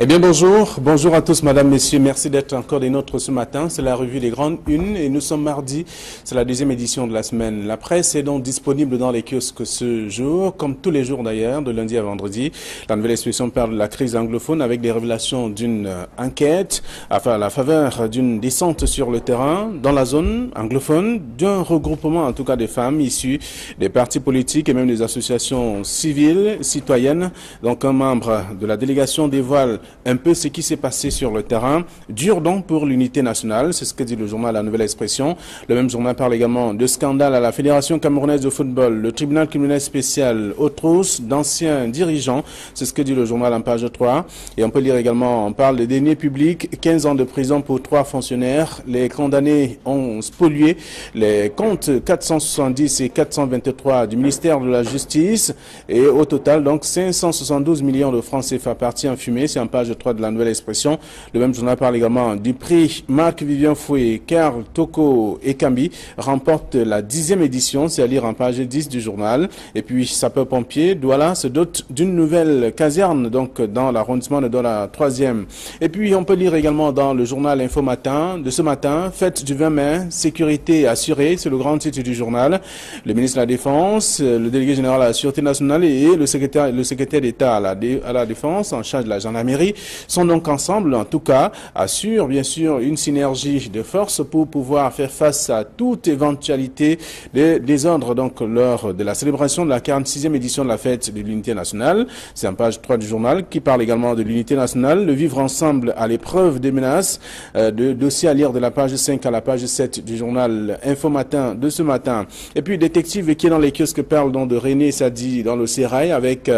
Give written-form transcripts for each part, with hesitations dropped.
Eh bien bonjour à tous madame, messieurs, merci d'être encore des nôtres ce matin, c'est la revue des grandes unes et nous sommes mardi, c'est la deuxième édition de la semaine. La presse est donc disponible dans les kiosques ce jour, comme tous les jours d'ailleurs, de lundi à vendredi. La nouvelle expression parle de la crise anglophone avec des révélations d'une enquête, à la faveur d'une descente sur le terrain, dans la zone anglophone, d'un regroupement en tout cas des femmes issues des partis politiques et même des associations civiles, citoyennes. Donc un membre de la délégation dévoile un peu ce qui s'est passé sur le terrain. Dur donc pour l'unité nationale, c'est ce que dit le journal La Nouvelle Expression. Le même journal parle également de scandale à la Fédération camerounaise de football, le tribunal criminel spécial aux trousses d'anciens dirigeants, c'est ce que dit le journal en page 3. Et on peut lire également, on parle des deniers publics, 15 ans de prison pour 3 fonctionnaires. Les condamnés ont spolié les comptes 470 et 423 du ministère de la Justice et au total donc 572 millions de francs CFA partis en fumée. C'est en page 3 de la Nouvelle Expression. Le même journal parle également du prix Marc-Vivien Fouet, Karl Toko et Kambi remportent la 10e édition, c'est à lire en page 10 du journal. Et puis sapeur-pompier, Douala se dote d'une nouvelle caserne donc dans l'arrondissement de la 3e. Et puis on peut lire également dans le journal Info Matin de ce matin, fête du 20 mai, sécurité assurée, c'est le grand titre du journal. Le ministre de la Défense, le délégué général à la Sûreté nationale et le secrétaire d'État à la Défense en charge de la gendarmerie sont donc ensemble, en tout cas, assurent bien sûr une synergie de force pour pouvoir faire face à toute éventualité de désordre donc lors de la célébration de la 46e édition de la fête de l'unité nationale. C'est en page 3 du journal qui parle également de l'unité nationale, le vivre ensemble à l'épreuve des menaces, de dossier à lire de la page 5 à la page 7 du journal Info Matin de ce matin. Et puis détective qui est dans les kiosques parle donc de René Sadi dans le Sérail avec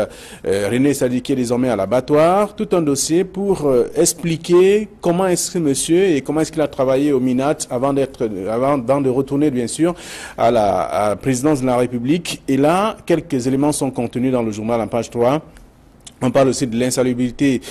René Sadi qui est désormais à l'abattoir, tout un dossier pour expliquer comment est-ce que monsieur et comment est-ce qu'il a travaillé au MINAT avant de retourner bien sûr à la présidence de la République. Et là, quelques éléments sont contenus dans le journal en page 3. On parle aussi de l'insalubrité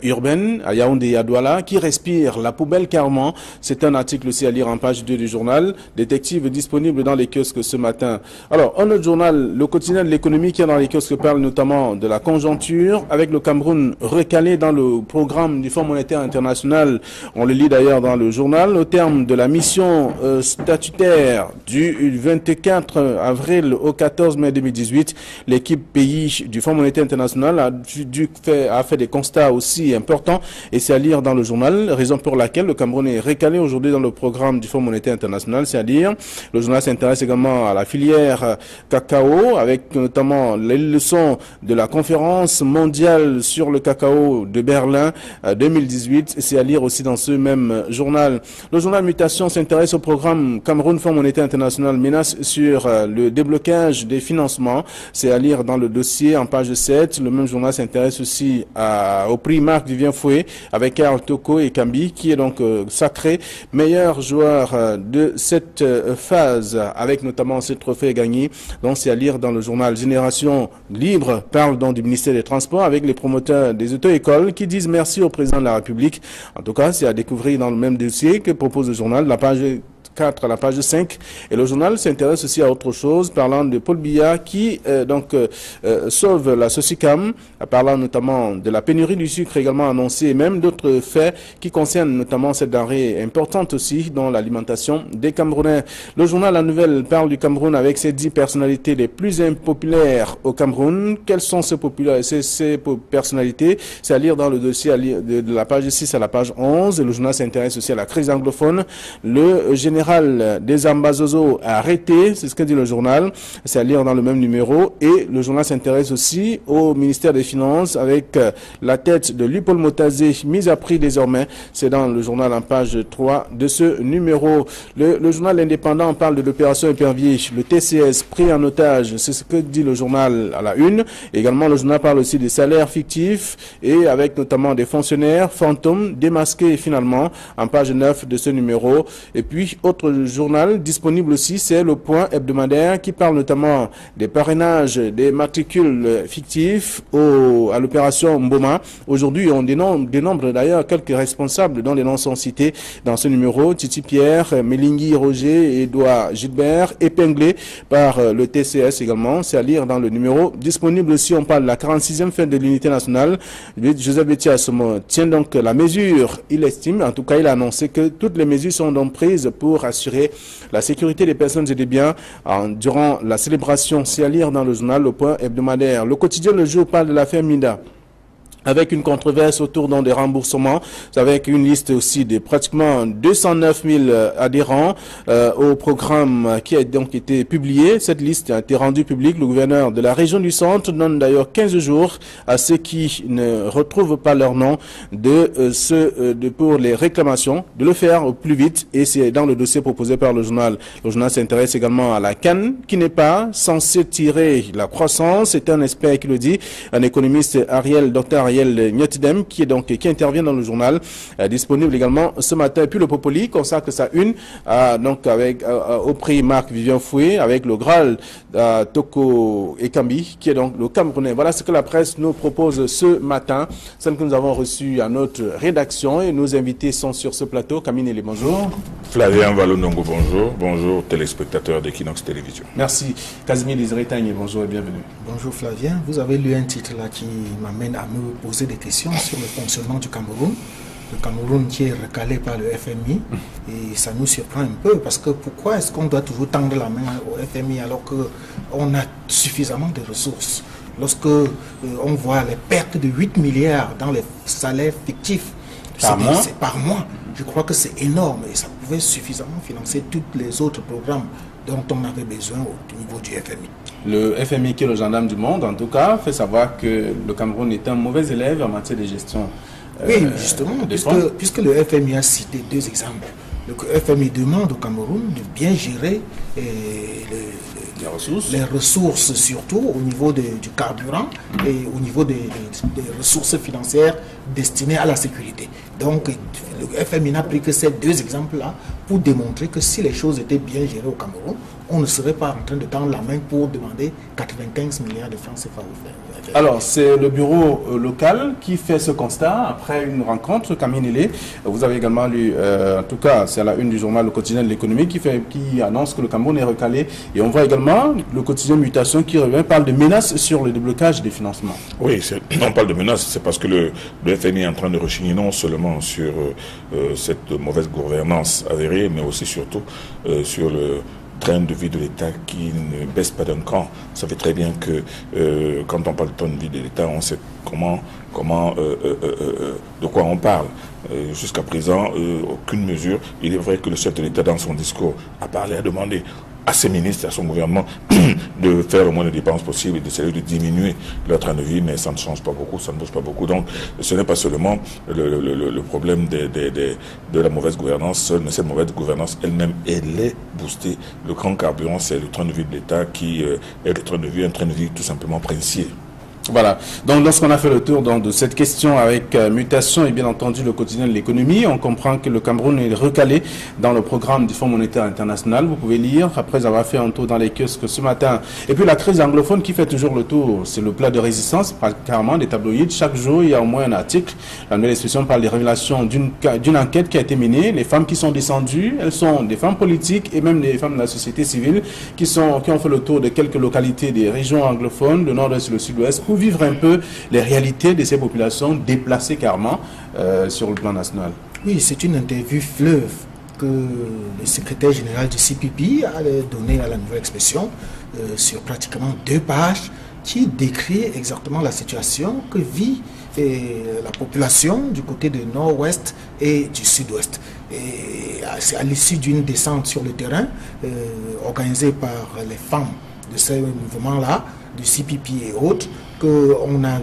urbaine à Yaoundé et à Douala qui respire la poubelle carrément. C'est un article aussi à lire en page 2 du journal. Détective disponible dans les kiosques ce matin. Alors, un autre journal, le quotidien de l'économie qui est dans les kiosques parle notamment de la conjoncture avec le Cameroun recalé dans le programme du Fonds monétaire international. On le lit d'ailleurs dans le journal. Au terme de la mission statutaire du 24 avril au 14 mai 2018, l'équipe pays du Fonds monétaire international a fait des constats aussi importants et c'est à lire dans le journal, raison pour laquelle le Cameroun est recalé aujourd'hui dans le programme du Fonds monétaire international, c'est à dire. Le journal s'intéresse également à la filière cacao avec notamment les leçons de la conférence mondiale sur le cacao de Berlin 2018, c'est à lire aussi dans ce même journal. Le journal Mutation s'intéresse au programme Cameroun Fonds monétaire international menace sur le déblocage des financements, c'est à lire dans le dossier en page 7. Le même journal s'intéresse aussi au prix Marc-Vivien Fouet avec Karl Toko et Kambi qui est donc sacré meilleur joueur de cette phase avec notamment ce trophée gagné. Donc c'est à lire dans le journal Génération Libre parle donc du ministère des Transports avec les promoteurs des auto-écoles qui disent merci au président de la République. En tout cas, c'est à découvrir dans le même dossier que propose le journal, la page 4 à la page 5. Et le journal s'intéresse aussi à autre chose, parlant de Paul Biya qui sauve la Socicam, parlant notamment de la pénurie du sucre également annoncée, et même d'autres faits qui concernent notamment cette denrée importante aussi dans l'alimentation des Camerounais. Le journal La Nouvelle parle du Cameroun avec ses 10 personnalités les plus impopulaires au Cameroun. Quelles sont ces personnalités? C'est à lire dans le dossier de la page 6 à la page 11. Et le journal s'intéresse aussi à la crise anglophone. Le général des Ambazozo arrêté, c'est ce que dit le journal, c'est à lire dans le même numéro. Et le journal s'intéresse aussi au ministère des Finances avec la tête de Lupol Motazé mise à prix désormais, c'est dans le journal en page 3 de ce numéro. Le journal indépendant parle de l'opération Épervier, le TCS pris en otage, c'est ce que dit le journal à la une. Également le journal parle aussi des salaires fictifs et avec notamment des fonctionnaires fantômes démasqués finalement en page 9 de ce numéro. Et puis autre journal disponible aussi, c'est le point hebdomadaire qui parle notamment des parrainages, des matricules fictifs à l'opération Mboma. Aujourd'hui, on dénombre d'ailleurs quelques responsables dont les noms sont cités dans ce numéro. Titi Pierre, Melingui Roger, Edouard Gilbert, épinglés par le TCS également. C'est à lire dans le numéro disponible aussi. On parle de la 46e fête de l'unité nationale. Joseph Bétia tient donc la mesure. Il estime, en tout cas, il a annoncé que toutes les mesures sont donc prises pour assurer la sécurité des personnes et des biens durant la célébration. C'est à lire dans le journal Le Point hebdomadaire. Le quotidien Le Jour parle de l'affaire Minda, avec une controverse autour des remboursements, avec une liste aussi de pratiquement 209 000 adhérents au programme qui a donc été publié. Cette liste a été rendue publique. Le gouverneur de la région du Centre donne d'ailleurs 15 jours à ceux qui ne retrouvent pas leur nom pour les réclamations, de le faire au plus vite, et c'est dans le dossier proposé par le journal. Le journal s'intéresse également à la canne qui n'est pas censée tirer la croissance. C'est un expert qui le dit, un économiste Dr Ariel Nyotidem qui intervient dans le journal, disponible également ce matin. Et puis le Popoli consacre sa une au prix Marc Vivien Foué avec le Graal Toko Ekambi qui est donc le Camerounais. Voilà ce que la presse nous propose ce matin, celle que nous avons reçue à notre rédaction, et nos invités sont sur ce plateau. Camille Nelly, bonjour. Flavien Valonongo, bonjour. Bonjour téléspectateurs d'Equinox Télévision. Merci. Casimir Lizeretagne, bonjour et bienvenue. Bonjour Flavien, vous avez lu un titre là qui m'amène à me poser des questions sur le fonctionnement du Cameroun. Le Cameroun qui est recalé par le FMI, et ça nous surprend un peu parce que pourquoi est-ce qu'on doit toujours tendre la main au FMI alors qu'on a suffisamment de ressources? Lorsque on voit les pertes de 8 milliards dans les salaires fictifs par mois, je crois que c'est énorme et ça pouvait suffisamment financer tous les autres programmes dont on avait besoin au niveau du FMI. Le FMI, qui est le gendarme du monde, en tout cas, fait savoir que le Cameroun est un mauvais élève en matière de gestion. Oui, justement, puisque le FMI a cité deux exemples. Le FMI demande au Cameroun de bien gérer les ressources, surtout au niveau du carburant et au niveau des ressources financières destinées à la sécurité. Donc, le FMI n'a pris que ces deux exemples-là pour démontrer que si les choses étaient bien gérées au Cameroun, on ne serait pas en train de tendre la main pour demander 95 milliards de francs CFA au FMI. Alors, c'est le bureau local qui fait ce constat après une rencontre. Camille Nelly, vous avez également lu, en tout cas, c'est à la une du journal Le Quotidien de l'économie qui annonce que le Cameroun est recalé. Et on voit également le quotidien Mutation qui parle de menaces sur le déblocage des financements. Oui, on parle de menaces, c'est parce que le FMI est en train de rechigner non seulement sur cette mauvaise gouvernance avérée, mais aussi surtout sur le train de vie de l'État qui ne baisse pas d'un cran. Ça fait très bien que quand on parle de train de vie de l'État, on sait de quoi on parle. Jusqu'à présent, aucune mesure. Il est vrai que le chef de l'État, dans son discours, a parlé, a demandé à ses ministres, à son gouvernement, de faire le moins de dépenses possible et d'essayer de diminuer leur train de vie, mais ça ne change pas beaucoup, ça ne bouge pas beaucoup. Donc, ce n'est pas seulement le problème de la mauvaise gouvernance seule, mais cette mauvaise gouvernance elle-même, elle est boostée. Le grand carburant, c'est le train de vie de l'État qui est un train de vie tout simplement princier. Voilà. Donc, lorsqu'on a fait le tour de cette question avec mutation et bien entendu le quotidien de l'économie, on comprend que le Cameroun est recalé dans le programme du Fonds monétaire international. Vous pouvez lire, après avoir fait un tour dans les kiosques ce matin. Et puis la crise anglophone qui fait toujours le tour, c'est le plat de résistance, carrément des tabloïds. Chaque jour, il y a au moins un article. La nouvelle expression parle des révélations d'une enquête qui a été menée. Les femmes qui sont descendues, elles sont des femmes politiques et même des femmes de la société civile qui ont fait le tour de quelques localités des régions anglophones, le nord-est et le sud-ouest, pour vivre un peu les réalités de ces populations déplacées carrément sur le plan national. Oui, c'est une interview fleuve que le secrétaire général du CPP a donné à la nouvelle expression sur pratiquement 2 pages qui décrit exactement la situation que vit la population du côté du nord-ouest et du sud-ouest. Et c'est à l'issue d'une descente sur le terrain organisée par les femmes de ce mouvement-là, du CPP et autres, qu'on a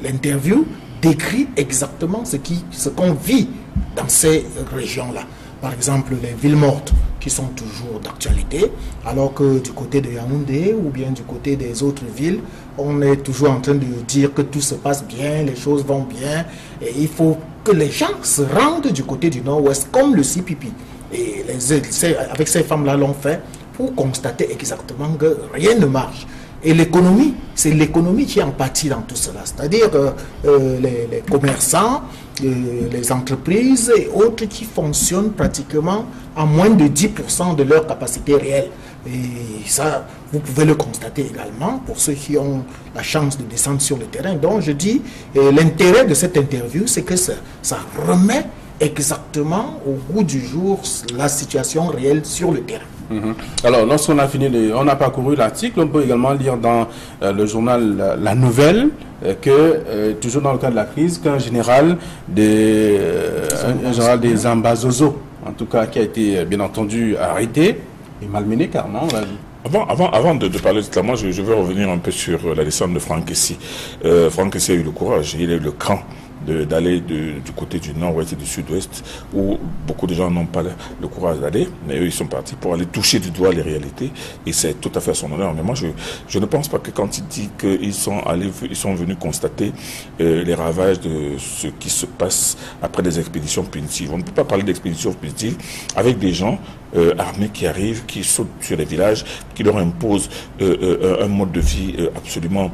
l'interview décrit exactement ce qu'on vit dans ces régions-là. Par exemple, les villes mortes qui sont toujours d'actualité, alors que du côté de Yaoundé ou bien du côté des autres villes, on est toujours en train de dire que tout se passe bien, les choses vont bien, et il faut que les gens se rendent du côté du nord-ouest, comme le CPP Et avec ces femmes-là l'ont fait pour constater exactement que rien ne marche. Et l'économie, c'est l'économie qui en pâtit dans tout cela. C'est-à-dire les commerçants, les entreprises et autres qui fonctionnent pratiquement à moins de 10% de leur capacité réelle. Et ça, vous pouvez le constater également pour ceux qui ont la chance de descendre sur le terrain. Donc je dis, l'intérêt de cette interview, c'est que ça remet exactement au goût du jour la situation réelle sur le terrain. Alors, lorsqu'on a fini, on a parcouru l'article, on peut également lire dans le journal La Nouvelle que, toujours dans le cas de la crise, qu'un général des Ambazozo, en tout cas, qui a été bien entendu arrêté et malmené carrément, on l'a dit. Avant de parler de cela, moi je veux revenir un peu sur la descente de Franck Kessie. Franck Kessie a eu le courage, il a eu le cran d'aller du côté du nord-ouest et du sud-ouest, où beaucoup de gens n'ont pas le courage d'aller, mais eux ils sont partis pour aller toucher du doigt les réalités, et c'est tout à fait à son honneur. Mais moi je ne pense pas que quand il dit qu'ils sont venus constater les ravages de ce qui se passe après des expéditions punitives. On ne peut pas parler d'expéditions punitives avec des gens armés qui arrivent, qui sautent sur les villages, qui leur imposent un mode de vie absolument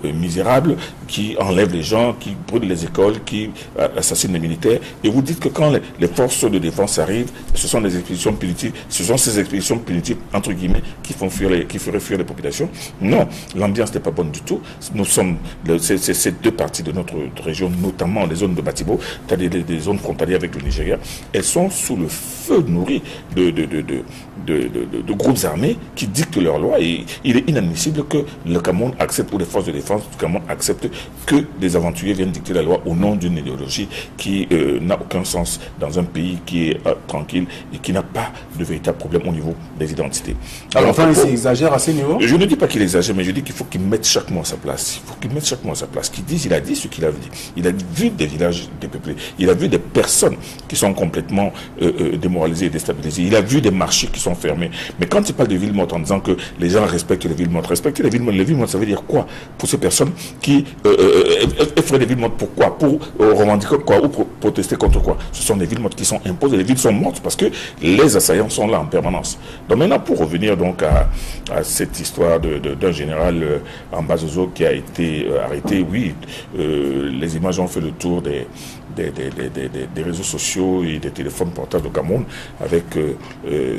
misérable, qui enlèvent les gens, qui brûlent les écoles, qui assassinent les militaires. Et vous dites que quand les forces de défense arrivent, ce sont des expéditions punitives, ce sont ces expéditions punitives, entre guillemets, qui feraient fuir les populations. Non, l'ambiance n'est pas bonne du tout. Nous sommes, ces deux parties de notre région, notamment les zones de Batibo, c'est-à-dire des zones frontalières avec le Nigeria, elles sont sous le feu nourri de groupes armés qui dictent leurs lois, et il est inadmissible que le Cameroun accepte, ou les forces de défense du Cameroun acceptent que des aventuriers viennent dicter la loi au nom d'une idéologie qui n'a aucun sens dans un pays qui est tranquille et qui n'a pas de véritable problème au niveau des identités. Alors enfin, il exagère à ce niveau. Je ne dis pas qu'il exagère, mais je dis qu'il faut qu'il mette chaque mot à sa place. Il faut qu'il mette chaque mot à sa place. Il a dit ce qu'il a dit. Il a vu des villages dépeuplés. Il a vu des personnes qui sont complètement démoralisées et déstabilisées. Il a vu des marchés qui sont fermés. Mais quand il parle de villes mortes en disant que les gens respectent les villes mortes, respecter les villes mortes, ça veut dire quoi pour ces personnes qui feraient des villes mortes? Pourquoi? Pour revendiquer quoi? Ou pour protester contre quoi? Ce sont des villes mortes qui sont imposées. Les villes sont mortes parce que les assaillants sont là en permanence. Donc maintenant, pour revenir donc à cette histoire d'un général Ambazozo qui a été arrêté, oui, les images ont fait le tour des réseaux sociaux et des téléphones portables au Cameroun avec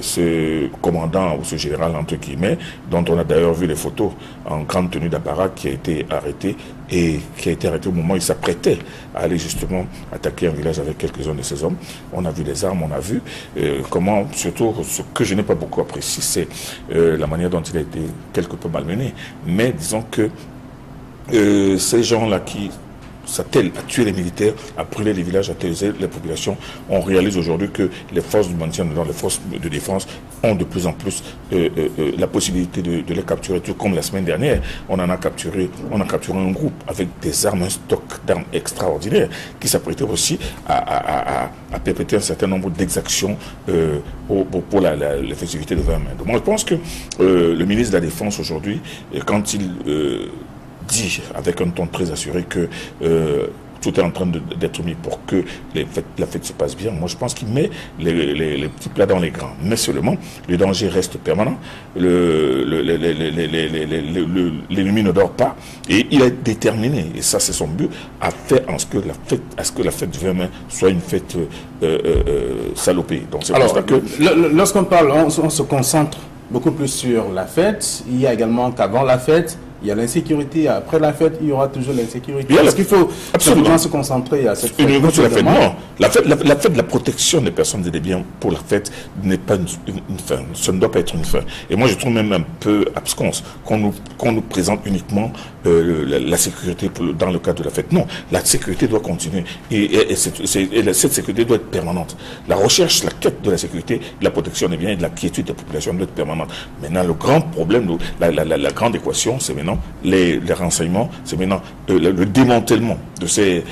ce commandant ou ce général entre guillemets, dont on a d'ailleurs vu les photos en grande tenue d'apparat, qui a été arrêté et qui a été arrêté au moment où il s'apprêtait à aller justement attaquer un village avec quelques-uns de ses hommes. On a vu les armes, on a vu comment, surtout ce que je n'ai pas beaucoup apprécié, c'est la manière dont il a été quelque peu malmené. Mais disons que ces gens-là qui s'attellent à tuer les militaires, à brûler les villages, à terroriser les populations, on réalise aujourd'hui que les forces du maintien de l'ordre, les forces de défense ont de plus en plus la possibilité de les capturer. Tout comme la semaine dernière, on a capturé un groupe avec des armes, un stock d'armes extraordinaire qui s'apprêtait aussi à perpétrer un certain nombre d'exactions pour l'effectivité de 20 mai. Donc moi je pense que le ministre de la Défense aujourd'hui, quand il dit avec un ton très assuré que tout est en train d'être mis pour que la fête se passe bien. Moi, je pense qu'il met les petits plats dans les grands. Mais seulement, le danger reste permanent. L'ennemi ne dort pas. Et il est déterminé, et ça c'est son but, à faire en ce que la fête du 20 mai soit une fête salopée. Donc c'est pour ça que... Lorsqu'on parle, on se concentre beaucoup plus sur la fête. Il y a également qu'avant la fête, il y a l'insécurité. Après la fête, il y aura toujours l'insécurité. Est-ce qu'il faut absolument se concentrer à cette fête? Sur la fête, non. La fête de la protection des personnes et des biens pour la fête n'est pas une fin. Ça ne doit pas être une fin. Et moi, je trouve même un peu absconce qu'on nous présente uniquement la sécurité dans le cadre de la fête. Non, la sécurité doit continuer. Et cette sécurité doit être permanente. La recherche, la quête de la sécurité, de la protection des biens et de la quiétude des populations doit être permanente. Maintenant, le grand problème, la grande équation, c'est maintenant maintenant les renseignements, c'est maintenant le démantèlement de ces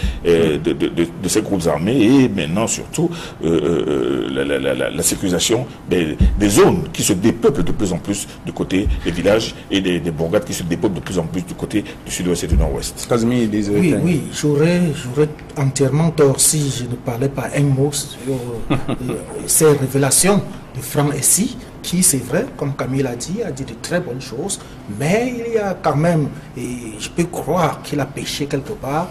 groupes armés et maintenant surtout la sécurisation des zones qui se dépeuplent de plus en plus du côté des villages et des bourgades qui se dépeuplent de plus en plus du côté du sud-ouest et du nord-ouest. Oui, j'aurais entièrement tort si je ne parlais pas un mot sur ces révélations de Franck Essi, qui, c'est vrai, comme Camille a dit de très bonnes choses, mais il y a quand même, et je peux croire qu'il a péché quelque part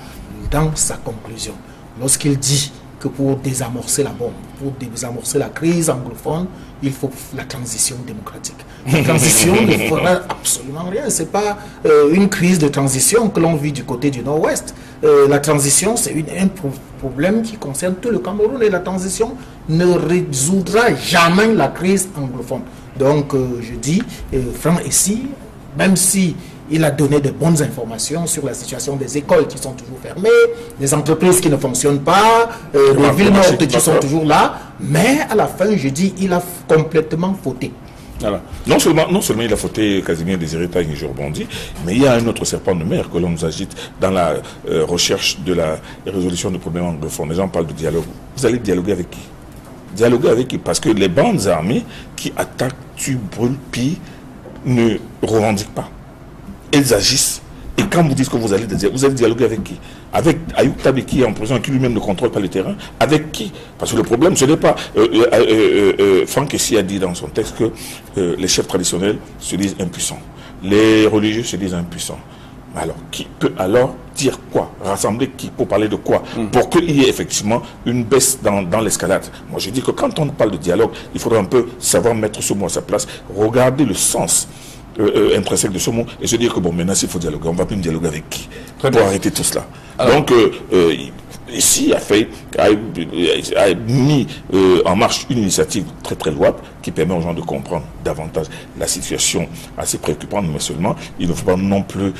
dans sa conclusion. Lorsqu'il dit que pour désamorcer la bombe, pour désamorcer la crise anglophone, il faut la transition démocratique. La transition ne fera absolument rien. Ce n'est pas une crise de transition que l'on vit du côté du nord-ouest. La transition, c'est un problème qui concerne tout le Cameroun et la transition ne résoudra jamais la crise anglophone. Donc, je dis, Franck Essi, même si il a donné de bonnes informations sur la situation des écoles qui sont toujours fermées, des entreprises qui ne fonctionnent pas, des villes mortes qui sont toujours là, mais à la fin, je dis, il a complètement fauté. Voilà. Non seulement il a fauté Casimir Désiré Tagne, je rebondis, mais il y a un autre serpent de mer que l'on nous agite dans la recherche de la résolution de problèmes anglophones. Les gens parlent de dialogue. Vous allez dialoguer avec qui? Dialoguer avec qui? Parce que les bandes armées qui attaquent, tuent, brûlent, pillent, ne revendiquent pas. Elles agissent. Et quand vous dites que vous allez dialoguer avec qui? Avec Ayoub Tabi qui est en prison et qui lui-même ne contrôle pas le terrain. Avec qui? Parce que le problème, ce n'est pas... Franck Essi a dit dans son texte que les chefs traditionnels se disent impuissants. Les religieux se disent impuissants. Alors, qui peut alors dire quoi? Rassembler qui? Pour parler de quoi? Pour qu'il y ait effectivement une baisse dans l'escalade. Moi, je dis que quand on parle de dialogue, il faudrait un peu savoir mettre ce mot à sa place, regarder le sens intrinsèque de ce mot et se dire que bon, maintenant s'il faut dialoguer, on va plus dialoguer avec qui pour arrêter tout cela. Alors, donc ici a mis en marche une initiative très très louable qui permet aux gens de comprendre davantage la situation assez préoccupante, mais seulement il ne faut pas non plus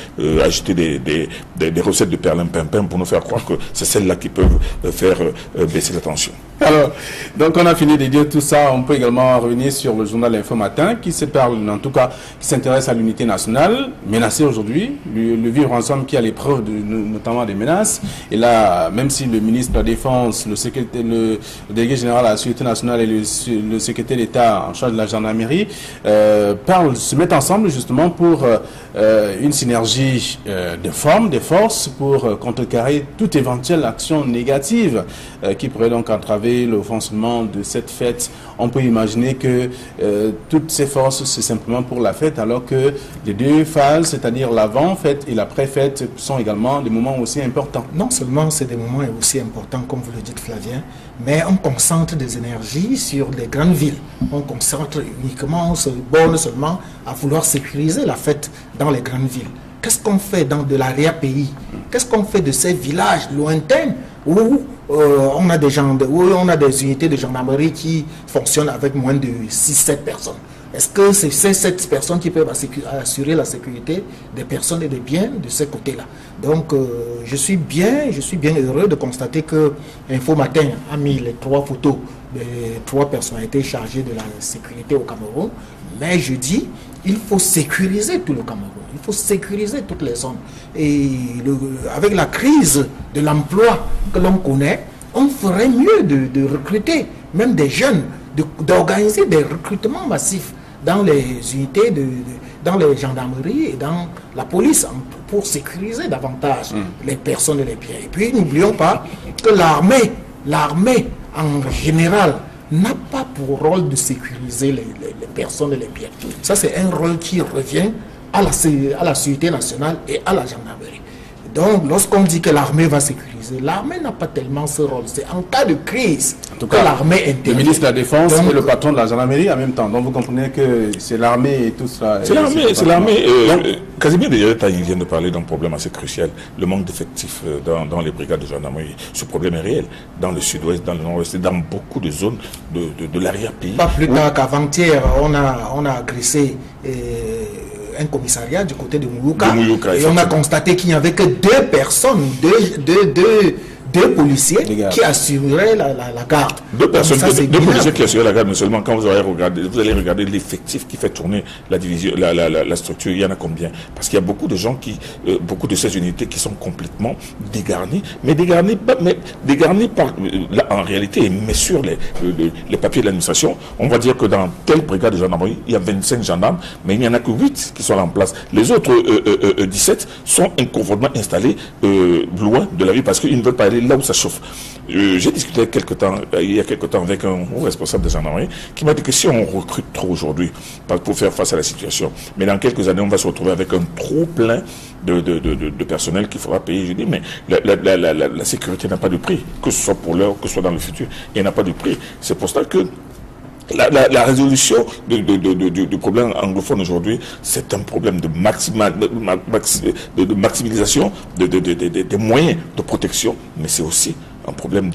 ajouter des recettes de perlimpinpin pour nous faire croire que c'est celles-là qui peuvent faire baisser la tension. Alors, donc on a fini de dire tout ça. On peut également revenir sur le journal Info Matin qui se parle, en tout cas, qui s'intéresse à l'unité nationale, menacée aujourd'hui, le vivre ensemble qui a l'épreuve notamment des menaces. Et là, même si le ministre de la Défense, le délégué général à la Sécurité nationale et le secrétaire d'État en charge de la gendarmerie se mettent ensemble justement pour une synergie de formes, de forces pour contrecarrer toute éventuelle action négative qui pourrait donc entraver le fonctionnement de cette fête. On peut imaginer que toutes ces forces, c'est simplement pour la fête, alors que les deux phases, c'est-à-dire l'avant-fête et l'après-fête, sont également des moments aussi importants. Non seulement c'est des moments aussi importants, comme vous le dites Flavien, mais on concentre des énergies sur les grandes villes. On concentre uniquement, on se borne seulement à vouloir sécuriser la fête dans les grandes villes. Qu'est-ce qu'on fait dans de l'arrière-pays? Qu'est-ce qu'on fait de ces villages lointains où on a des unités de gendarmerie qui fonctionnent avec moins de 6-7 personnes? Est-ce que c'est ces 7 personnes qui peuvent assurer la sécurité des personnes et des biens de ce côté-là? Donc, je suis bien heureux de constater que Info Matin a mis les 3 photos des 3 personnalités chargées de la sécurité au Cameroun. Mais je dis, il faut sécuriser tout le Cameroun. Il faut sécuriser toutes les zones. Et avec la crise de l'emploi que l'on connaît, on ferait mieux de recruter même des jeunes, d'organiser des recrutements massifs dans les unités, dans les gendarmeries et dans la police pour sécuriser davantage les personnes et les biens. Et puis n'oublions pas que l'armée en général n'a pas pour rôle de sécuriser les personnes et les biens. Ça, c'est un rôle qui revient à la sécurité nationale et à la gendarmerie. Donc, lorsqu'on dit que l'armée va sécuriser, l'armée n'a pas tellement ce rôle. C'est en cas de crise que l'armée intervient. Le ministre de la Défense et le patron de la gendarmerie en même temps. Donc, vous comprenez que c'est l'armée et tout cela. C'est l'armée. Casimir vient de parler d'un problème assez crucial, le manque d'effectifs dans les brigades de gendarmerie. Ce problème est réel dans le sud-ouest, dans le nord-ouest, dans beaucoup de zones de l'arrière-pays. Pas plus tard qu'avant-hier, on a agressé un commissariat du côté de Mouyouka et on a constaté qu'il n'y avait que 2 personnes, 2 policiers qui assureraient la garde. Deux policiers qui assuraient la garde, mais seulement quand vous allez regarder l'effectif qui fait tourner la division, la structure, il y en a combien? Parce qu'il y a beaucoup de gens beaucoup de ces unités qui sont complètement dégarnies, mais dégarnies par, là, en réalité, mais sur les papiers de l'administration, on va dire que dans telle brigade de gendarmerie, il y a 25 gendarmes, mais il n'y en a que 8 qui sont en place. Les autres 17 sont inconfortablement installés loin de la ville parce qu'ils ne veulent pas aller là où ça chauffe. J'ai discuté il y a quelque temps avec un responsable de gendarmerie qui m'a dit que si on recrute trop aujourd'hui pour faire face à la situation, mais dans quelques années on va se retrouver avec un trop plein de personnel qu'il faudra payer. Je dis mais la sécurité n'a pas de prix, que ce soit pour l'heure, que ce soit dans le futur, elle n'a pas de prix. C'est pour ça que la résolution du problème anglophone aujourd'hui, c'est un problème de maximisation des moyens de protection, mais c'est aussi un problème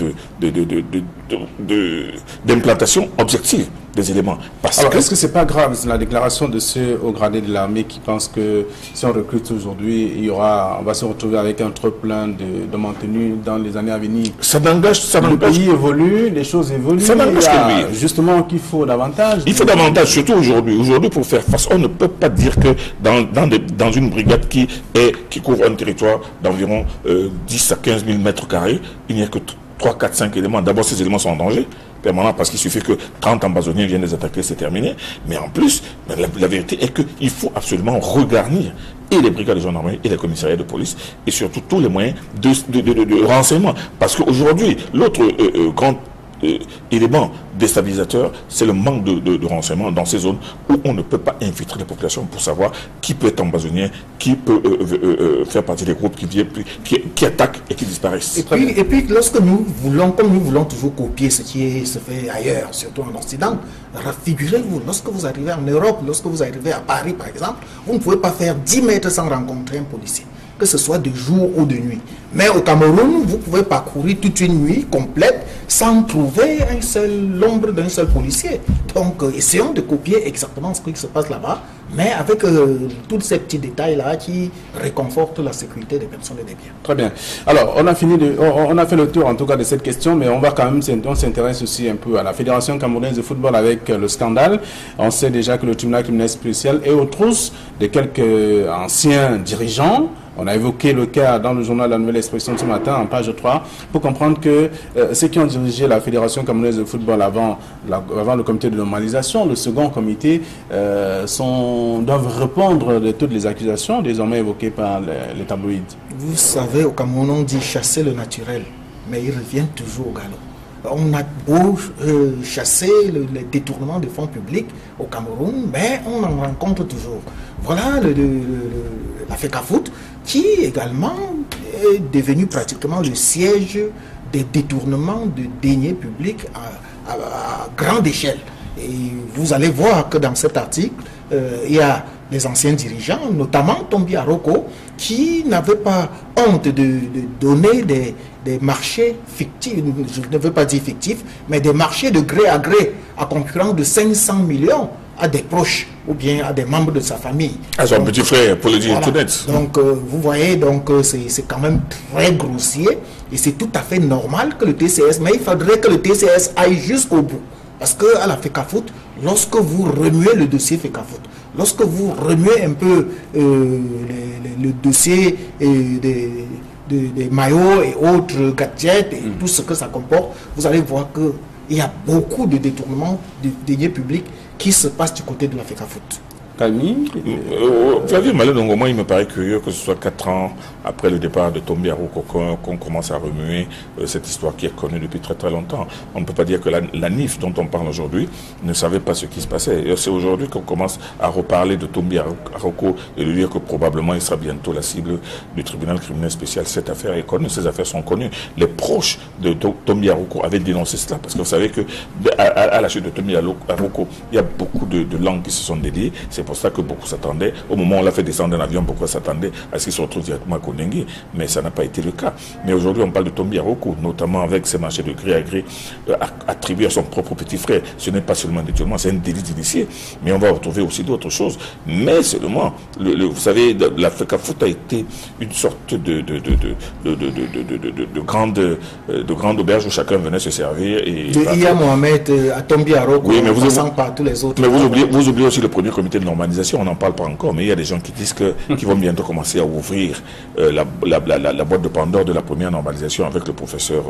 d'implantation objective des éléments. Alors, est-ce que c'est pas grave la déclaration de ceux au gradé de l'armée qui pensent que si on recrute aujourd'hui, on va se retrouver avec un trop plein de maintenus dans les années à venir? Le pays évolue, les choses évoluent. Ça n'engage que lui. Justement qu'il faut davantage. Il faut davantage, surtout aujourd'hui. Aujourd'hui, pour faire face, on ne peut pas dire que dans une brigade qui couvre un territoire d'environ 10 à 15 000 mètres carrés, il n'y a que 3, 4, 5 éléments. D'abord, ces éléments sont en danger permanent parce qu'il suffit que 30 ambazoniens viennent les attaquer, c'est terminé. Mais en plus, la vérité est qu'il faut absolument regarnir et les brigades de gendarmerie et les commissariats de police et surtout tous les moyens de renseignement. Parce qu'aujourd'hui, l'autre grand élément déstabilisateur, c'est le manque de renseignements dans ces zones où on ne peut pas infiltrer les populations pour savoir qui peut être ambazonien, qui peut faire partie des groupes qui attaquent et qui disparaissent. Et puis lorsque nous voulons toujours copier ce qui se fait ailleurs, surtout en Occident, figurez-vous, lorsque vous arrivez en Europe, lorsque vous arrivez à Paris par exemple, vous ne pouvez pas faire 10 mètres sans rencontrer un policier, que ce soit de jour ou de nuit. Mais au Cameroun, vous pouvez parcourir toute une nuit complète sans trouver l'ombre d'un seul policier. Donc, essayons de copier exactement ce qui se passe là-bas, mais avec tous ces petits détails-là qui réconfortent la sécurité des personnes et des biens. Très bien. Alors, on a fait le tour en tout cas de cette question, mais on s'intéresse aussi un peu à la Fédération camerounaise de football avec le scandale. On sait déjà que le tribunal criminel spécial est aux trousses de quelques anciens dirigeants. On a évoqué le cas dans le journal La Nouvelle Expression ce matin, en page 3, pour comprendre que ceux qui ont dirigé la Fédération camerounaise de football avant le comité de normalisation, le second comité, doivent répondre de toutes les accusations désormais évoquées par les tabloïds. Vous savez, au Cameroun, on dit chasser le naturel, mais il revient toujours au galop. On a beau chasser le détournement de fonds publics au Cameroun, mais on en rencontre toujours. Voilà la FECAFOOT, qui également est devenu pratiquement le siège des détournements de deniers publics à grande échelle. Et vous allez voir que dans cet article, il y a les anciens dirigeants, notamment Tombi Aroko, qui n'avaient pas honte de donner des marchés fictifs, je ne veux pas dire fictifs, mais des marchés de gré à gré à concurrence de 500 millions à des proches ou bien à des membres de sa famille. À son petit frère, pour le dire tout net. Donc, vous voyez, c'est quand même très grossier et c'est tout à fait normal que le TCS, mais il faudrait que le TCS aille jusqu'au bout. Parce qu'à la FECAFOOT, lorsque vous remuez le dossier FECAFOOT, lorsque vous remuez un peu le dossier des maillots et autres gadgets et tout ce que ça comporte, vous allez voir qu'il y a beaucoup de détournements de deniers publics qui se passent du côté de la FECAFOOT. Camille Flavie Malé-Nongoma, il me paraît curieux que ce soit 4 ans après le départ de Tombi Aroko qu'on commence à remuer cette histoire qui est connue depuis très très longtemps. On ne peut pas dire que la NIF dont on parle aujourd'hui ne savait pas ce qui se passait. Et c'est aujourd'hui qu'on commence à reparler de Tombi Aroko et de dire que probablement il sera bientôt la cible du tribunal criminel spécial. Cette affaire est connue, ces affaires sont connues. Les proches de Tombi Aroko avaient dénoncé cela parce que vous savez que à la chute de Tombi Aroko, il y a beaucoup de langues qui se sont déliées. C'est pour ça que beaucoup s'attendaient. Au moment où on l'a fait descendre d'un avion, beaucoup s'attendaient à ce qu'il se retrouve directement à Kondengue. Mais ça n'a pas été le cas. Mais aujourd'hui, on parle de Tombi Aroko, notamment avec ces marchés de gré à gré attribués à son propre petit frère. Ce n'est pas seulement détournement, c'est un délit d'initié. Mais on va retrouver aussi d'autres choses. Mais seulement, vous savez, l'Africa Foot a été une sorte de grande auberge où chacun venait se servir. Il y a Mohamed à Tombi Aroko, oui, mais passant par tous les autres. Mais vous oubliez aussi le premier comité de normalisation, on n'en parle pas encore, mais il y a des gens qui disent qu'ils vont bientôt commencer à ouvrir la boîte de Pandore de la première normalisation avec le professeur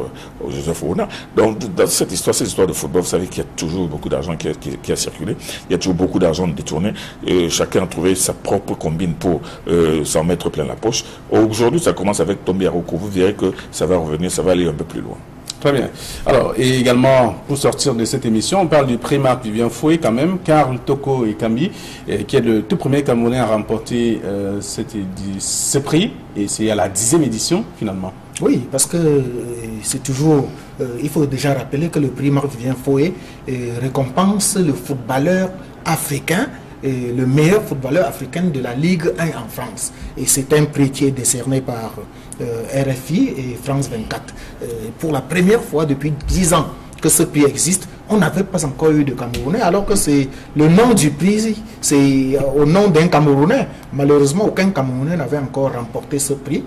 Joseph Ouna. Donc, dans cette histoire de football, vous savez qu'il y a toujours beaucoup d'argent qui a circulé, il y a toujours beaucoup d'argent détourné, chacun a trouvé sa propre combine pour s'en mettre plein la poche. Aujourd'hui, ça commence avec Tombi Aroko, vous verrez que ça va revenir, ça va aller un peu plus loin. Très bien. Alors, et également, pour sortir de cette émission, on parle du prix Marc Vivien Foué quand même, Karl Toko Ekambi, qui est le tout premier Camerounais à remporter ce prix, et c'est à la 10e édition finalement. Oui, parce que c'est toujours, il faut déjà rappeler que le prix Marc Vivien Foué récompense le footballeur africain, le meilleur footballeur africain de la Ligue 1 en France. Et c'est un prix qui est décerné par RFI et France 24. Pour la première fois depuis 10 ans que ce prix existe, on n'avait pas encore eu de Camerounais, alors que c'est le nom du prix, c'est au nom d'un Camerounais. Malheureusement, aucun Camerounais n'avait encore remporté ce prix.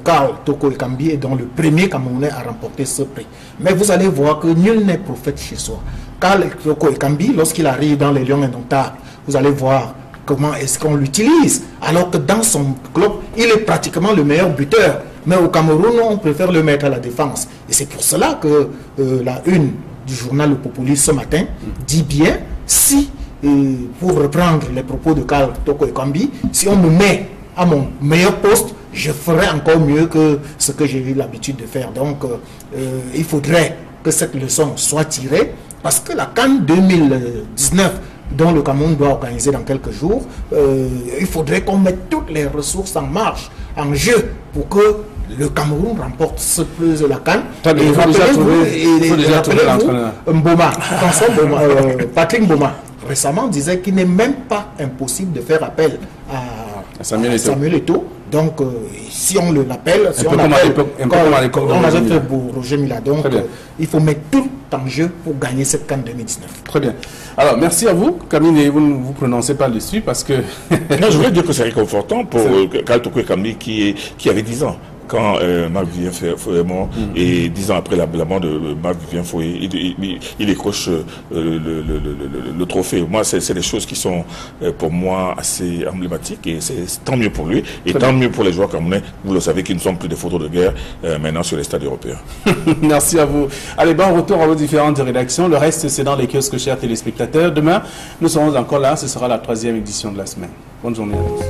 Karl Toko Ekambi est donc le premier Camerounais à remporter ce prix. Mais vous allez voir que nul n'est prophète chez soi. Karl Toko Ekambi, lorsqu'il arrive dans les Lions Indomptables, vous allez voir comment est-ce qu'on l'utilise, alors que dans son club, il est pratiquement le meilleur buteur. Mais au Cameroun, on préfère le mettre à la défense. Et c'est pour cela que la une du journal Le Populiste ce matin dit bien, si, pour reprendre les propos de Karl Toko Ekambi, si on me met à mon meilleur poste, je ferai encore mieux que ce que j'ai eu l'habitude de faire. Donc, il faudrait que cette leçon soit tirée, parce que la CAN 2019, dont le Cameroun doit organiser dans quelques jours, il faudrait qu'on mette toutes les ressources en marche, en jeu, pour que le Cameroun remporte ce plus de la CAN. Il faut déjà trouver l'entraîneur. Patrick Mboma, récemment, disait qu'il n'est même pas impossible de faire appel à Samuel Eto'o. Donc, si on l'appelle, si on avait fait pour Roger Mila. Donc, il faut mettre tout en jeu pour gagner cette CAN 2019. Très bien. Alors, merci à vous. Camille, vous ne vous prononcez pas dessus parce que... Non, je voulais dire que c'est réconfortant pour Karl Toko Ekambi qui avait 10 ans. Quand Marc Vivien Foué est mort, et 10 ans après la mort de Marc Vivien Foué, il décroche le trophée. Moi, c'est des choses qui sont pour moi assez emblématiques, et c'est tant mieux pour lui, et tant mieux pour les joueurs camerounais. Vous le savez, qu'ils ne sont plus des photos de guerre maintenant sur les stades européens. Merci à vous. Allez, bon retour à vos différentes rédactions. Le reste, c'est dans les kiosques, chers téléspectateurs. Demain, nous serons encore là. Ce sera la 3e édition de la semaine. Bonne journée à tous.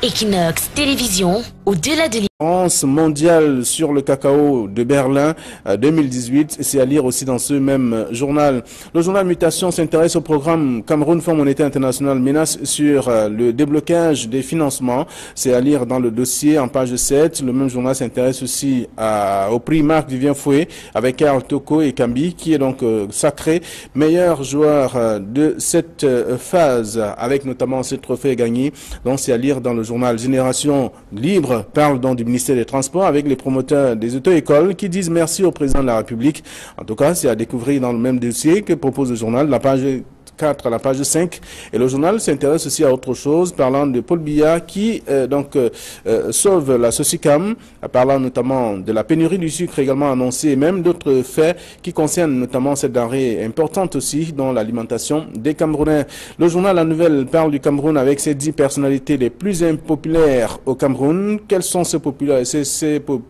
Equinox Télévision, au-delà de conférence mondiale sur le cacao de Berlin 2018. C'est à lire aussi dans ce même journal. Le journal Mutation s'intéresse au programme Cameroun Fonds monétaire international menace sur le déblocage des financements. C'est à lire dans le dossier en page 7. Le même journal s'intéresse aussi au prix Marc Vivien Foué avec Karl Toko Ekambi qui est donc sacré meilleur joueur de cette phase avec notamment ce trophée gagné. Donc c'est à lire dans le journal Génération Libre, parle donc du ministère des Transports avec les promoteurs des auto-écoles qui disent merci au président de la République. En tout cas, c'est à découvrir dans le même dossier que propose le journal, la page 4 à la page 5. Et le journal s'intéresse aussi à autre chose, parlant de Paul Biya qui sauve la Socicam, parlant notamment de la pénurie du sucre également annoncée, et même d'autres faits qui concernent notamment cette denrée importante aussi dans l'alimentation des Camerounais. Le journal La Nouvelle parle du Cameroun avec ses 10 personnalités les plus impopulaires au Cameroun. Quelles sont ces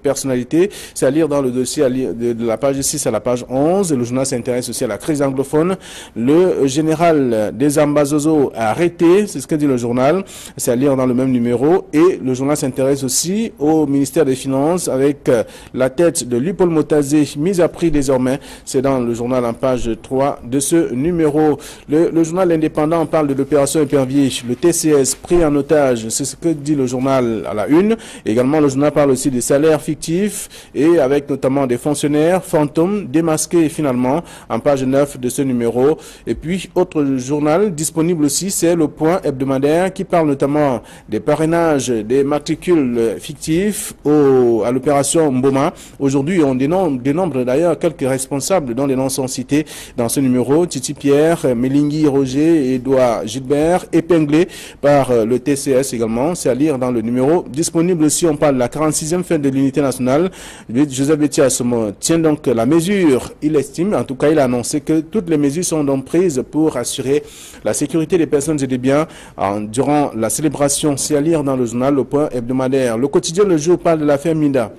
personnalités? C'est à lire dans le dossier de la page 6 à la page 11. Et le journal s'intéresse aussi à la crise anglophone. Le général général des Ambazozo arrêté, c'est ce que dit le journal, c'est à lire dans le même numéro. Et le journal s'intéresse aussi au ministère des Finances avec la tête de Lupol Motazé mise à prix désormais. C'est dans le journal en page 3 de ce numéro. Le journal indépendant parle de l'opération Épervier, le TCS pris en otage, c'est ce que dit le journal à la une. Également, le journal parle aussi des salaires fictifs et avec notamment des fonctionnaires fantômes démasqués finalement en page 9 de ce numéro. Et puis, autre journal disponible aussi, c'est le Point hebdomadaire qui parle notamment des parrainages, des matricules fictifs à l'opération Mboma. Aujourd'hui, on dénombre d'ailleurs quelques responsables dont les noms sont cités dans ce numéro. Titi Pierre, Melingui Roger, Edouard Gilbert, épinglés par le TCS également. C'est à lire dans le numéro disponible aussi. On parle de la 46e fête de l'unité nationale. Joseph Bétier Assomo tient donc la mesure. Il estime, en tout cas, il a annoncé que toutes les mesures sont donc prises pour assurer la sécurité des personnes et des biens durant la célébration. C'est à lire dans le journal Le Point hebdomadaire. Le quotidien Le Jour parle de l'affaire Minda,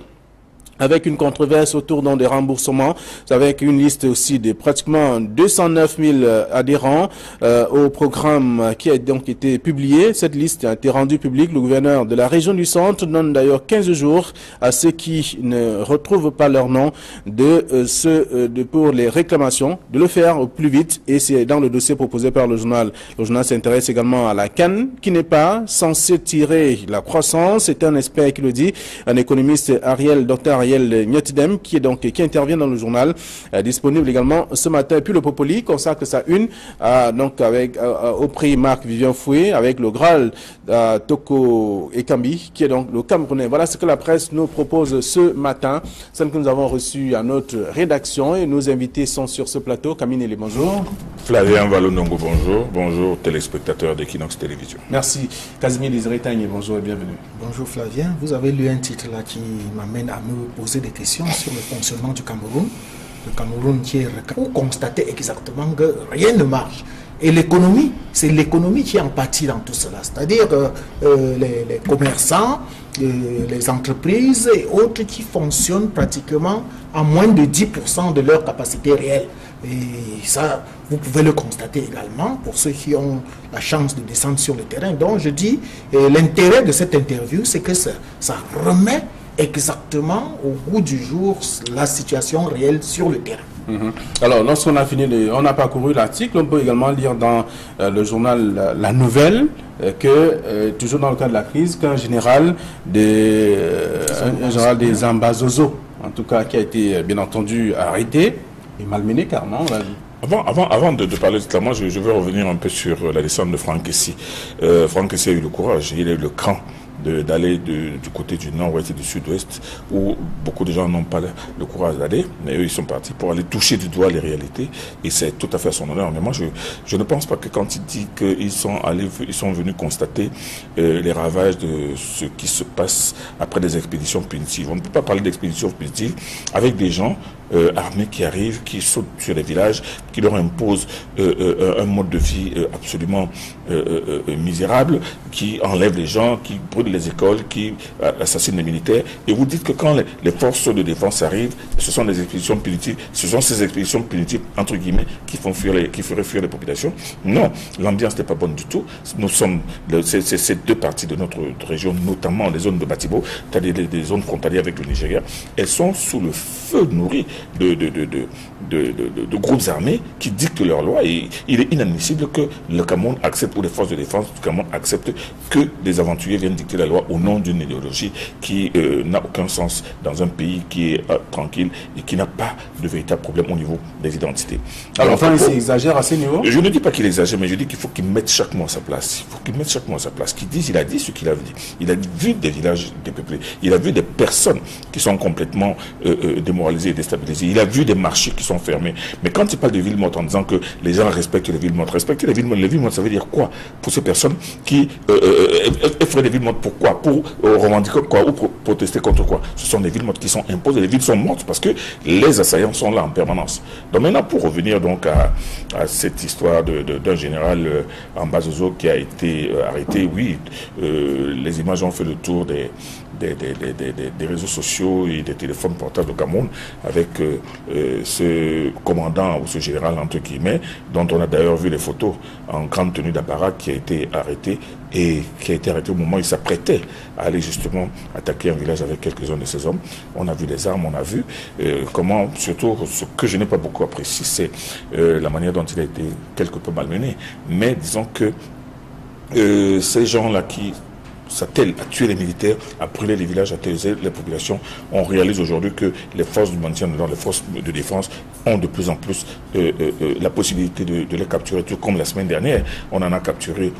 avec une controverse autour des remboursements, avec une liste aussi de pratiquement 209 000 adhérents au programme qui a donc été publié. Cette liste a été rendue publique. Le gouverneur de la région du Centre donne d'ailleurs 15 jours à ceux qui ne retrouvent pas leur nom pour les réclamations, de le faire au plus vite. Et c'est dans le dossier proposé par le journal. Le journal s'intéresse également à la CAN, qui n'est pas censée tirer la croissance. C'est un expert qui le dit, un économiste Dr Ariel Nyotidem, qui intervient dans le journal, disponible également ce matin. Et puis le Popoli consacre sa une au prix Marc Vivien Foué avec le Graal Toko Ekambi, qui est donc le Camerounais. Voilà ce que la presse nous propose ce matin, celle que nous avons reçue à notre rédaction, et nos invités sont sur ce plateau. Camille Nelly, bonjour. Flavien Valonongo, bonjour. Bonjour téléspectateurs d'Equinox Télévision. Merci. Casimir Désiré-Tagne, bonjour et bienvenue. Bonjour Flavien, vous avez lu un titre là qui m'amène à me poser des questions sur le fonctionnement du Cameroun. Le Cameroun qui est pour constater exactement que rien ne marche. Et l'économie, c'est l'économie qui en pâtit dans tout cela. C'est-à-dire les commerçants, les entreprises et autres qui fonctionnent pratiquement à moins de 10% de leur capacité réelle. Et ça, vous pouvez le constater également pour ceux qui ont la chance de descendre sur le terrain. Donc je dis, l'intérêt de cette interview, c'est que ça remet exactement au bout du jour la situation réelle sur le terrain. Alors, lorsqu'on a fini, on a parcouru l'article, on peut également lire dans le journal La Nouvelle que, toujours dans le cas de la crise, qu'un général des Ambazozo, en tout cas, qui a été bien entendu arrêté et malmené carrément, on l'a vu. Avant de parler de cela, moi je vais revenir un peu sur la descente de Franck Kessie. Franck Kessie a eu le courage, il a eu le cran d'aller du côté du nord-ouest et du sud-ouest, où beaucoup de gens n'ont pas le courage d'aller, mais eux ils sont partis pour aller toucher du doigt les réalités, et c'est tout à fait à son honneur. Mais moi je ne pense pas que quand il dit qu'ils sont venus constater les ravages de ce qui se passe après des expéditions punitives. On ne peut pas parler d'expéditions punitives avec des gens armés qui arrivent, qui sautent sur les villages, qui leur imposent un mode de vie absolument misérable, qui enlèvent les gens, qui brûlent les écoles, qui assassinent les militaires. Et vous dites que quand les forces de défense arrivent, ce sont des expéditions punitives, ce sont ces expéditions punitives, entre guillemets, qui feraient fuir les populations. Non, l'ambiance n'est pas bonne du tout. Nous sommes, ces deux parties de notre région, notamment les zones de Batibo, c'est-à-dire des zones frontalières avec le Nigeria, elles sont sous le feu nourri de groupes armés qui dictent leurs lois, et il est inadmissible que le Cameroun accepte, ou les forces de défense du Cameroun acceptent que des aventuriers viennent dicter la loi au nom d'une idéologie qui n'a aucun sens dans un pays qui est tranquille et qui n'a pas de véritable problème au niveau des identités. Alors enfin, il exagère à ce niveau. Je ne dis pas qu'il exagère, mais je dis qu'il faut qu'il mette chaque mot à sa place. Il faut qu'il mette chaque mot à sa place. Il a dit ce qu'il a dit. Il a vu des villages dépeuplés. Il a vu des personnes qui sont complètement démoralisées et déstabilisées. Il a vu des marchés qui sont fermés. Mais quand il parle de villes mortes en disant que les gens respectent les villes mortes, respecter les villes mortes, ça veut dire quoi pour ces personnes qui feraient des villes mortes? Pourquoi? Pour revendiquer quoi? Ou pour protester contre quoi? Ce sont des villes mortes qui sont imposées. Les villes sont mortes parce que les assaillants sont là en permanence. Donc maintenant, pour revenir donc à cette histoire d'un général Ambazozo qui a été arrêté, oui, les images ont fait le tour des réseaux sociaux et des téléphones portables au Cameroun avec que ce commandant ou ce général, entre guillemets, dont on a d'ailleurs vu les photos en grande tenue d'apparat, qui a été arrêté et qui a été arrêté au moment où il s'apprêtait à aller justement attaquer un village avec quelques-uns de ses hommes. On a vu les armes, on a vu comment, surtout ce que je n'ai pas beaucoup apprécié, c'est la manière dont il a été quelque peu malmené. Mais disons que ces gens-là qui s'attellent à tuer les militaires, à brûler les villages, à terroriser les populations, on réalise aujourd'hui que les forces du maintien de l'ordre, les forces de défense ont de plus en plus la possibilité de les capturer, tout comme la semaine dernière, on a capturé.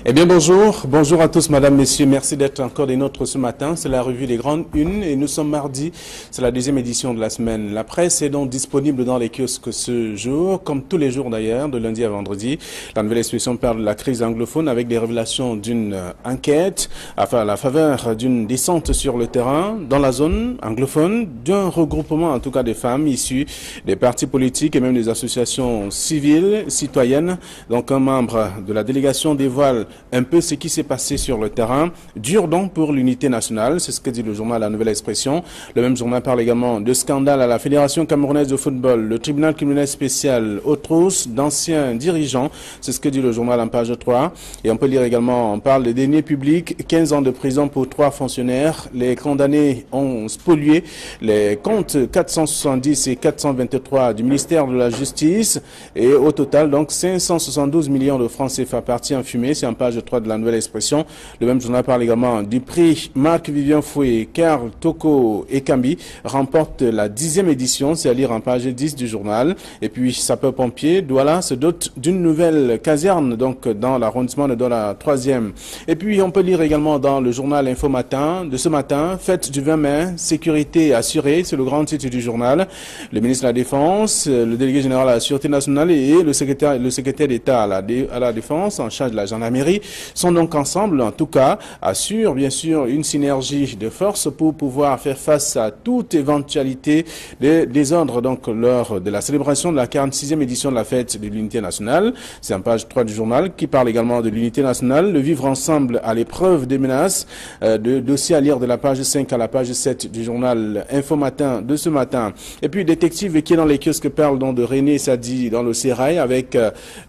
Eh bien bonjour à tous madame, messieurs, merci d'être encore des nôtres ce matin, c'est la revue des grandes unes et nous sommes mardi, c'est la deuxième édition de la semaine. La presse est donc disponible dans les kiosques ce jour, comme tous les jours d'ailleurs, de lundi à vendredi. La nouvelle expression parle de la crise anglophone avec des révélations d'une enquête, à la faveur d'une descente sur le terrain, dans la zone anglophone, d'un regroupement en tout cas des femmes issues des partis politiques et même des associations civiles, citoyennes. Donc un membre de la délégation dévoile un peu ce qui s'est passé sur le terrain. Dur donc pour l'unité nationale, c'est ce que dit le journal La Nouvelle Expression. Le même journal parle également de scandale à la Fédération camerounaise de football, le tribunal criminel spécial aux trousses d'anciens dirigeants, c'est ce que dit le journal en page 3. Et on peut lire également, on parle des deniers publics, 15 ans de prison pour 3 fonctionnaires. Les condamnés ont spolié les comptes 470 et 423 du ministère de la Justice et au total donc 572 millions de francs CFA partis en fumée. C'est en page 3 de La Nouvelle Expression. Le même journal parle également du prix Marc-Vivien Fouet, Karl Toko et Kambi remportent la 10e édition, c'est à lire en page 10 du journal. Et puis sapeur-pompier, Douala se dote d'une nouvelle caserne donc dans l'arrondissement de la 3e. Et puis on peut lire également dans le journal Info Matin de ce matin, fête du 20 mai, sécurité assurée, c'est le grand titre du journal. Le ministre de la Défense, le délégué général à la Sûreté nationale et le secrétaire d'État à la Défense en charge de la gendarmerie sont donc ensemble, en tout cas, assurent bien sûr une synergie de force pour pouvoir faire face à toute éventualité de désordre donc lors de la célébration de la 46e édition de la fête de l'unité nationale. C'est en page 3 du journal qui parle également de l'unité nationale, le vivre ensemble à l'épreuve des menaces, de dossier à lire de la page 5 à la page 7 du journal Info Matin de ce matin. Et puis détective qui est dans les kiosques parle donc de René Sadi dans le Sérail avec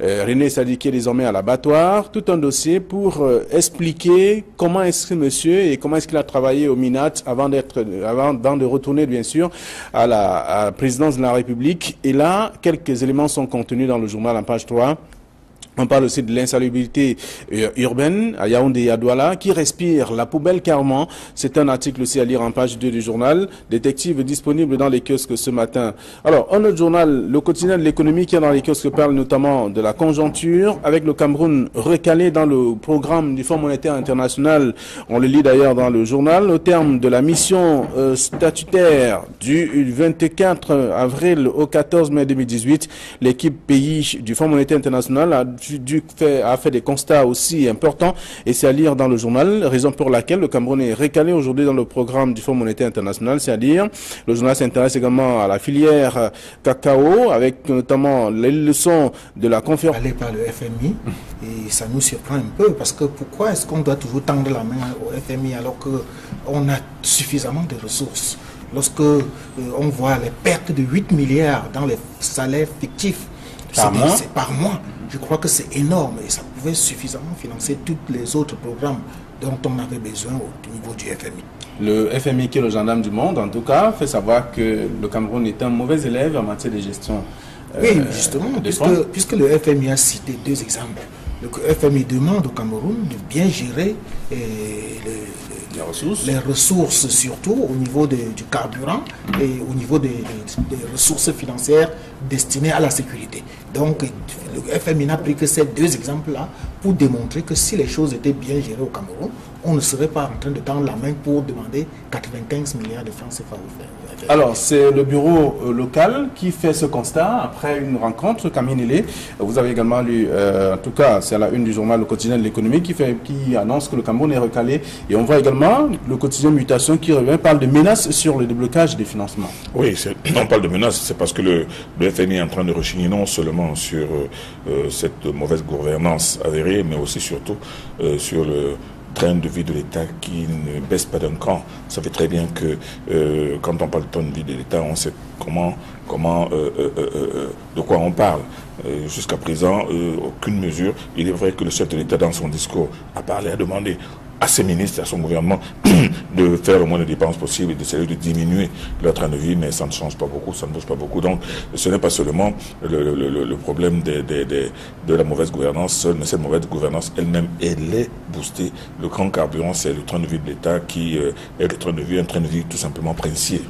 René Sadi qui est désormais à l'abattoir, tout un dossier pour expliquer comment est-ce que monsieur et comment est-ce qu'il a travaillé au MINAT avant de retourner bien sûr à la présidence de la République. Et là, quelques éléments sont contenus dans le journal en page 3. On parle aussi de l'insalubrité urbaine à Yaoundé et à Douala qui respire la poubelle carrément. C'est un article aussi à lire en page 2 du journal. Détective disponible dans les kiosques ce matin. Alors, un autre journal, le quotidien de l'économie qui est dans les kiosques parle notamment de la conjoncture avec le Cameroun recalé dans le programme du Fonds monétaire international. On le lit d'ailleurs dans le journal. Au terme de la mission statutaire du 24 avril au 14 mai 2018, l'équipe pays du Fonds monétaire international a fait des constats aussi importants et c'est à lire dans le journal, raison pour laquelle le Cameroun est recalé aujourd'hui dans le programme du Fonds monétaire international, c'est à dire. Le journal s'intéresse également à la filière cacao avec notamment les leçons de la conférence. Allé par le FMI et ça nous surprend un peu parce que pourquoi est-ce qu'on doit toujours tendre la main au FMI alors qu'on a suffisamment de ressources? Lorsque on voit les pertes de 8 milliards dans les salaires fictifs c'est par mois. Je crois que c'est énorme et ça pouvait suffisamment financer tous les autres programmes dont on avait besoin au niveau du FMI. Le FMI, qui est le gendarme du monde, en tout cas, fait savoir que le Cameroun est un mauvais élève en matière de gestion. Oui, justement, puisque le FMI a cité 2 exemples. Le FMI demande au Cameroun de bien gérer les ressources, surtout au niveau du carburant et au niveau des ressources financières destinées à la sécurité. Donc, le FMI n'a pris que ces 2 exemples-là pour démontrer que si les choses étaient bien gérées au Cameroun, on ne serait pas en train de tendre la main pour demander 95 milliards de francs CFA au FED. Alors, c'est le bureau local qui fait ce constat après une rencontre. Camille Nélé, vous avez également lu, en tout cas, c'est à la une du journal Le Quotidien de l'économie qui annonce que le Cameroun est recalé. Et on voit également le quotidien Mutation qui revient, parle de menaces sur le déblocage des financements. Oui, on parle de menaces, c'est parce que le FMI est en train de rechigner non seulement sur cette mauvaise gouvernance avérée, mais aussi surtout sur le train de vie de l'État qui ne baisse pas d'un cran. Ça fait très bien que quand on parle de train de vie de l'État, on sait de quoi on parle. Jusqu'à présent, aucune mesure. Il est vrai que le chef de l'État, dans son discours, a parlé, a demandé à ses ministres, à son gouvernement, de faire le moins de dépenses possible et d'essayer de diminuer leur train de vie, mais ça ne change pas beaucoup, ça ne bouge pas beaucoup. Donc, ce n'est pas seulement le problème de la mauvaise gouvernance seule, mais cette mauvaise gouvernance elle-même, elle est boostée. Le grand carburant, c'est le train de vie de l'État qui est un train de vie tout simplement princier.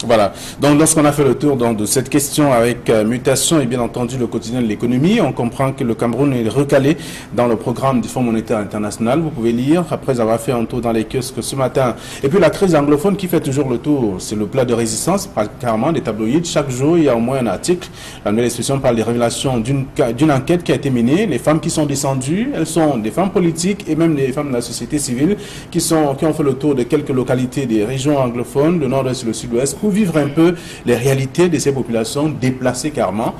Voilà. Donc, lorsqu'on a fait le tour de cette question avec Mutation et bien entendu le quotidien de l'économie, on comprend que le Cameroun est recalé dans le programme du Fonds monétaire international. Vous pouvez lire, après avoir fait un tour dans les kiosques ce matin. Et puis la crise anglophone qui fait toujours le tour, c'est le plat de résistance, carrément des tabloïds. Chaque jour, il y a au moins un article. La nouvelle expression parle des révélations d'une enquête qui a été menée. Les femmes qui sont descendues, elles sont des femmes politiques et même des femmes de la société civile qui ont fait le tour de quelques localités des régions anglophones, le nord-est et le sud-ouest, pour vivre un peu les réalités de ces populations déplacées carrément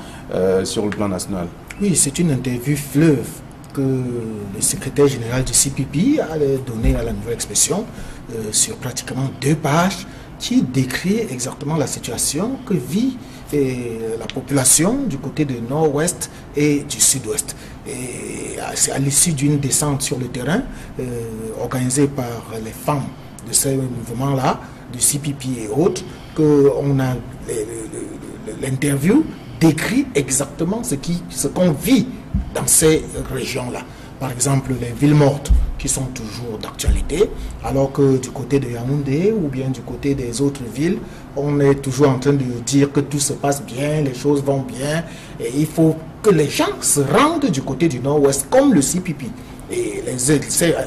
sur le plan national. Oui, c'est une interview fleuve que le secrétaire général du CPP a donné à la nouvelle expression sur pratiquement 2 pages qui décrit exactement la situation que vit la population du côté du nord-ouest et du sud-ouest. Et c'est à l'issue d'une descente sur le terrain organisée par les femmes de ce mouvement-là, du CPP et autres, qu'on a l'interview décrit exactement ce qu'on vit dans ces régions-là. Par exemple, les villes mortes qui sont toujours d'actualité, alors que du côté de Yaoundé ou bien du côté des autres villes, on est toujours en train de dire que tout se passe bien, les choses vont bien, et il faut que les gens se rendent du côté du nord-ouest comme le CPP. Et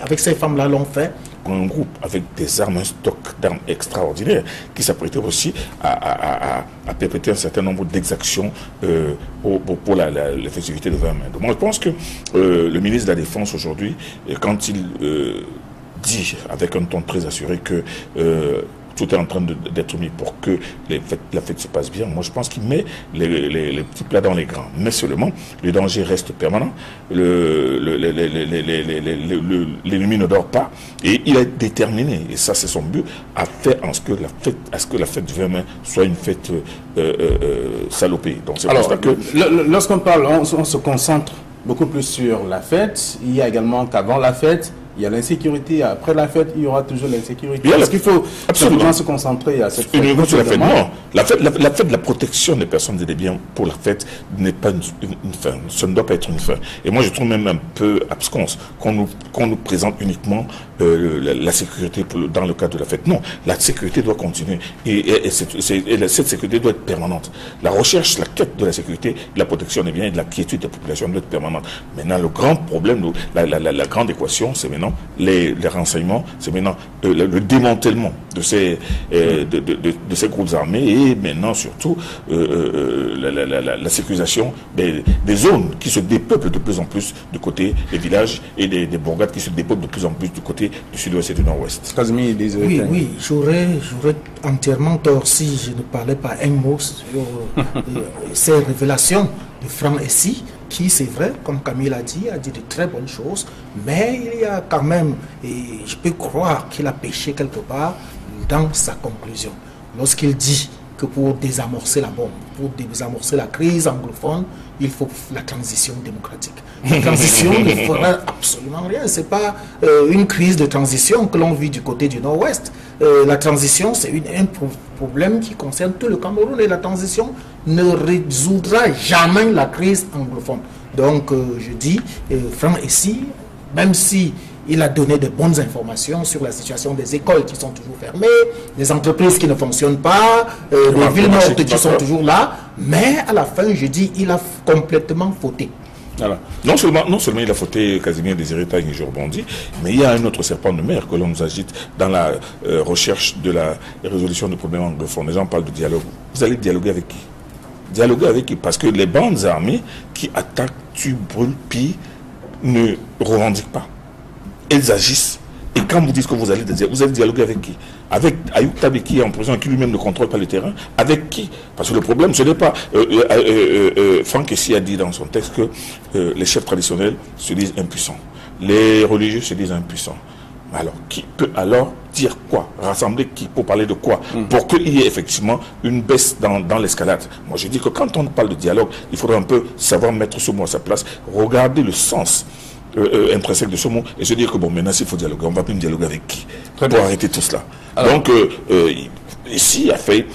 avec ces femmes-là l'ont fait. Un groupe avec des armes, un stock d'armes extraordinaire qui s'apprêtait aussi à perpétrer un certain nombre d'exactions pour l'effectivité de 20 mai. Donc moi je pense que le ministre de la Défense aujourd'hui, quand il dit avec un ton très assuré que tout est en train d'être mis pour que la fête se passe bien. Moi, je pense qu'il met les petits plats dans les grands. Mais seulement, le danger reste permanent. L'ennemi ne dort pas. Et il est déterminé, et ça c'est son but, à faire en ce que la fête du 20 mai soit une fête salopée. Donc c'est pour ça que... Lorsqu'on parle, on se concentre beaucoup plus sur la fête. Il y a également qu'avant la fête, il y a l'insécurité. Après la fête, il y aura toujours l'insécurité. Est-ce qu'il faut absolument se concentrer à cette fête? Non. La fête de la protection des personnes et des biens pour la fête n'est pas une fin. Ça ne doit pas être une fin. Et moi, je trouve même un peu absconce qu'on nous présente uniquement la sécurité dans le cadre de la fête. Non, la sécurité doit continuer. Et cette sécurité doit être permanente. La recherche, la quête de la sécurité, de la protection des biens et de la quiétude des populations doit être permanente. Maintenant, le grand problème, la grande équation, c'est maintenant les renseignements, c'est maintenant le démantèlement de ces groupes armés et maintenant surtout la sécurisation des zones qui se dépeuplent de plus en plus du côté des villages et des bourgades qui se dépeuplent de plus en plus du côté du sud-ouest et du nord-ouest. Oui, j'aurais entièrement tort si je ne parlais pas un mot sur ces révélations de Franck Essi, qui, c'est vrai, comme Camille a dit de très bonnes choses, mais il y a quand même, et je peux croire qu'il a péché quelque part dans sa conclusion. Lorsqu'il dit que pour désamorcer la bombe, pour désamorcer la crise anglophone, il faut la transition démocratique. La transition ne fera absolument rien. Ce n'est pas une crise de transition que l'on vit du côté du nord-ouest. La transition, c'est un problème qui concerne tout le Cameroun et la transition ne résoudra jamais la crise anglophone. Donc, je dis, Franck Essi, même si il a donné de bonnes informations sur la situation des écoles qui sont toujours fermées, des entreprises qui ne fonctionnent pas, des villes mortes qui sont toujours là. Mais à la fin, je dis, il a complètement fauté. Voilà. Non seulement il a fauté Casimir Désiré Tagne, je rebondis, mais il y a un autre serpent de mer que l'on nous agite dans la recherche de la résolution de problèmes anglophones. Les gens parlent de dialogue. Vous allez dialoguer avec qui? Dialoguer avec qui? Parce que les bandes armées qui attaquent, tuent, brûlent, pillent, ne revendiquent pas. Elles agissent. Et quand vous dites que vous allez dialoguer avec qui? Avec Ayoub Tabi qui est en prison et qui lui-même ne contrôle pas le terrain. Avec qui? Parce que le problème, ce n'est pas... Franck Essi a dit dans son texte que les chefs traditionnels se disent impuissants. Les religieux se disent impuissants. Alors, qui peut alors dire quoi? Rassembler qui? Pour parler de quoi? Pour qu'il y ait effectivement une baisse dans l'escalade. Moi, je dis que quand on parle de dialogue, il faudrait un peu savoir mettre ce mot à sa place, regarder le sens intrinsèque de ce mot et se dire que bon, maintenant s'il faut dialoguer, on va plus dialoguer avec qui pour arrêter tout cela. Alors, donc ici a fait